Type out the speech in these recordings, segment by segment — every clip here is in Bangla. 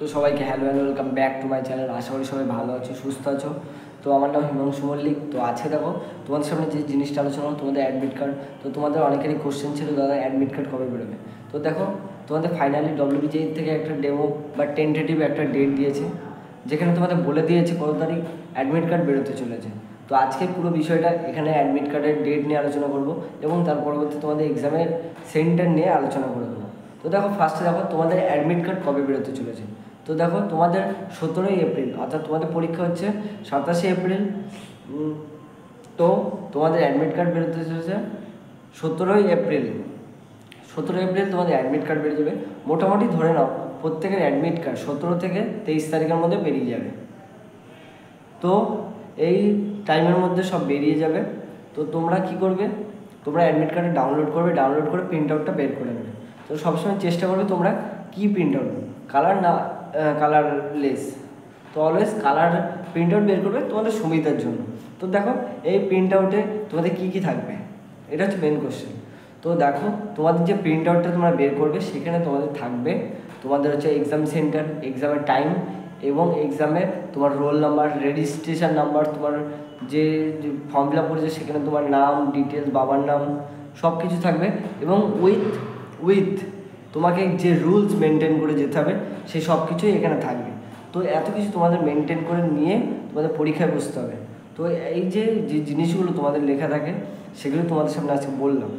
তো সবাইকে hello and welcome back to my channel. আশা করি সবাই ভালো আছো, সুস্থ আছো। তো আমার নাম হিমাংশু মল্লিক। তো আজকে দেখো তোমাদের সামনে যে জিনিসটা আলোচনা হলো, তোমাদের অ্যাডমিট কার্ড। তো তোমাদের অনেকেরই কোশ্চেন ছিল, দাদা অ্যাডমিট কার্ড কবে বেরোবে। তো দেখো তোমাদের ফাইনালি ডব্লিউবিজেই থেকে একটা ডেমো বা টেন্টেটিভ একটা ডেট দিয়েছে, যেখানে তোমাদের বলে দিয়েছে কত তারিখ অ্যাডমিট কার্ড বেরোতে চলেছে। তো আজকে পুরো বিষয়টা এখানে অ্যাডমিট কার্ডের ডেট নিয়ে আলোচনা করবো এবং তার পরবর্তী তোমাদের এক্সামের সেন্টার নিয়ে আলোচনা করে দেবো। তো দেখো ফার্স্টে দেখো তোমাদের অ্যাডমিট কার্ড কবে বেরোতে চলেছে। তো দেখো তোমাদের 17ই এপ্রিল, অর্থাৎ তোমাদের পরীক্ষা হচ্ছে 27শে এপ্রিল। তো তোমাদের অ্যাডমিট কার্ড বেরোতে চলেছে 17ই এপ্রিল। 17 এপ্রিল তোমাদের অ্যাডমিট কার্ড বেরিয়ে যাবে। মোটামুটি ধরে নাও প্রত্যেকের অ্যাডমিট কার্ড 17 থেকে 23 তারিখের মধ্যে বেরিয়ে যাবে। তো এই টাইমের মধ্যে সব বেরিয়ে যাবে। তো তোমরা কি করবে, তোমরা অ্যাডমিট কার্ডে ডাউনলোড করবে, ডাউনলোড করে প্রিন্ট আউটটা বের করে নেবে। তো সবসময় চেষ্টা করবে তোমরা কি প্রিন্ট আউট, কালার না কালারলেস। তো অলওয়েজ কালার প্রিন্ট আউট বের করবে তোমাদের সুবিধার জন্য। তো দেখো এই প্রিন্ট আউটে তোমাদের কী কী থাকবে, এটা হচ্ছে মেন কোশ্চেন। তো দেখো তোমাদের যে প্রিন্ট আউটটা তোমরা বের করবে সেখানে তোমাদের থাকবে তোমাদের হচ্ছে এক্সাম সেন্টার, এক্সামের টাইম এবং এক্সামে তোমার রোল নাম্বার, রেজিস্ট্রেশন নাম্বার, তোমার যে ফর্ম ফিল আপ করেছে সেখানে তোমার নাম, ডিটেলস, বাবার নাম সব কিছু থাকবে। এবং উইথ তোমাকে যে রুলস মেনটেন করে যেতে হবে সেই সব কিছুই এখানে থাকবে। তো এত কিছু তোমাদের মেনটেন করে নিয়ে তোমাদের পরীক্ষায় বসতে হবে। তো এই যে জিনিসগুলো তোমাদের লেখা থাকে সেগুলো তোমাদের সামনে আজকে বললাম।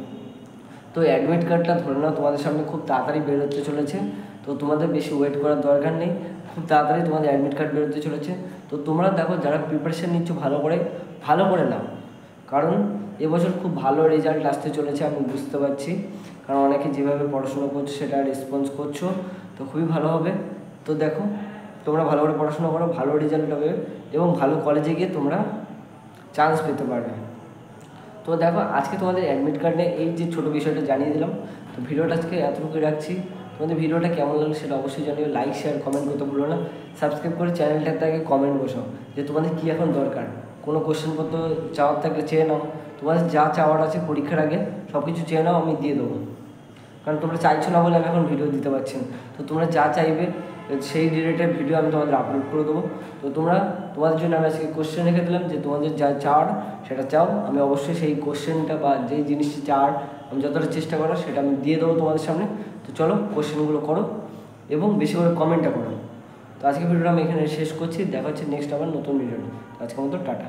তো অ্যাডমিট কার্ডটা ধরে নাও তোমাদের সামনে খুব তাড়াতাড়ি বেরোতে চলেছে। তো তোমাদের বেশি ওয়েট করার দরকার নেই, খুব তাড়াতাড়ি তোমাদের অ্যাডমিট কার্ড বেরোতে চলেছে। তো তোমরা দেখো যারা প্রিপারেশান নিচ্ছ ভালো করে নাও, কারণ এবছর খুব ভালো রেজাল্ট আসতে চলেছে আমি বুঝতে পারছি। কারণ অনেকে যেভাবে পড়াশোনা করছো সেটা রেসপন্স করছো, তো খুবই ভালো হবে। তো দেখো তোমরা ভালো করে পড়াশোনা করো, ভালো রেজাল্ট হবে এবং ভালো কলেজে গিয়ে তোমরা চান্স পেতে পারবে। তো দেখো আজকে তোমাদের অ্যাডমিট কার্ডে এই যে ছোটো বিষয়টা জানিয়ে দিলাম। তো ভিডিওটা আজকে এতটুকুই রাখছি। তোমাদের ভিডিওটা কেমন লাগলো সেটা অবশ্যই জানিও, লাইক শেয়ার কমেন্ট করতে ভুলো না। সাবস্ক্রাইব করে চ্যানেলটাতে আগে কমেন্ট বসাও যে তোমাদের কী এখন দরকার, কোনো কোশ্চেনপত্র চাওয়ার থাকলে চেয়ে নাও। তোমাদের যা চাওয়ার আছে পরীক্ষার আগে সব কিছু চেয়ে নাও, আমি দিয়ে দেবো। কারণ তোমরা চাইছো না বলে আমি এখন ভিডিও দিতে পারছি না। তো তোমরা যা চাইবে সেই রিলেটেড ভিডিও আমি তোমাদের আপলোড করে দেবো। তো তোমাদের জন্য আমি আজকে কোশ্চেন রেখে দিলাম যে তোমাদের যা চাওয়ার সেটা চাও, আমি অবশ্যই সেই কোশ্চেনটা বা যেই জিনিসটি চাওয়ার আমি যতটা চেষ্টা করো সেটা আমি দিয়ে দেবো তোমাদের সামনে। তো চলো কোশ্চেনগুলো করো এবং বেশি করে কমেন্টটা করো। তো আজকে ভিডিওটা আমি এখানে শেষ করছি, দেখা হচ্ছে নেক্সট আবার নতুন ভিডিও। আজকের মতো টাটা।